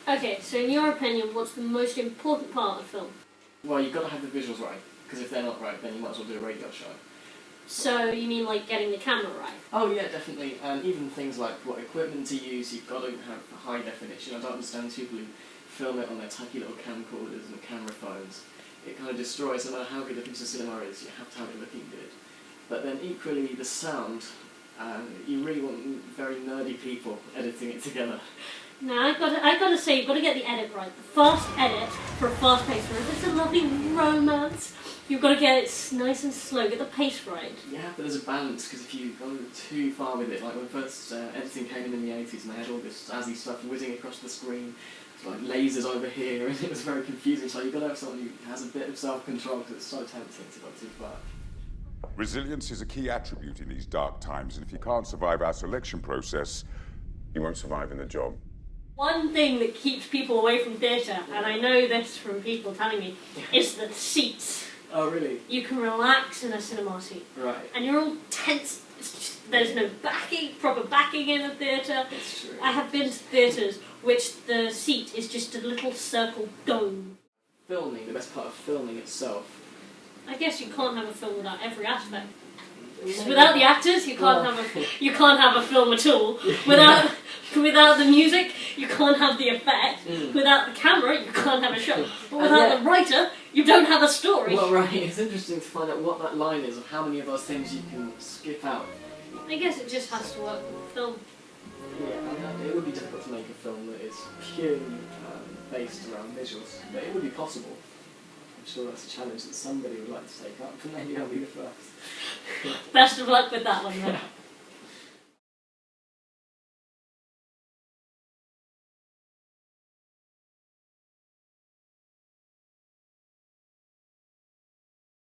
Okay, so in your opinion, what's the most important part of film? Well, you've got to have the visuals right, because if they're not right, then you might as well do a radio show. So you mean like getting the camera right? Oh yeah, definitely. And even things like what equipment to use, you've got to have high definition. I don't understand people who film it on their tacky little camcorders and camera phones. It kind of destroys, no matter how good a piece of cinema is, you have to have it looking good. But then equally, the sound, you really want very nerdy people editing it together. Now I gotta say, you've got to get the edit right. The fast edit for a fast pace, whereas it's a lovely romance, you've got to get it nice and slow, get the pace right. Yeah, but there's a balance, because if you go too far with it, like when first editing came in the 80s and they had all this jazzy stuff whizzing across the screen, like lasers over here, and it was very confusing, so you've got to have someone who has a bit of self-control, because it's so tempting to go too far. Resilience is a key attribute in these dark times, and if you can't survive our selection process, you won't survive in the job. One thing that keeps people away from theatre, and I know this from people telling me, is the seats. Oh, really? You can relax in a cinema seat. Right. And you're all tense. There's no proper backing in a theatre. That's true. I have been to theatres which the seat is just a little circle dome. Filming, the best part of filming itself. I guess you can't have a film without every aspect. Without the actors, you can't have a film at all. Without the music, you can't have the effect. Without the camera, you can't have a show. But without the writer, you don't have a story. Well, right, it's interesting to find out what that line is of how many of those things you can skip out. I guess it just has to work with the film. Yeah, it would be difficult to make a film that is purely based around visuals, but it would be possible. I'm sure that's a challenge that somebody would like to take up, and maybe I'll be the first. Best of luck with that one then.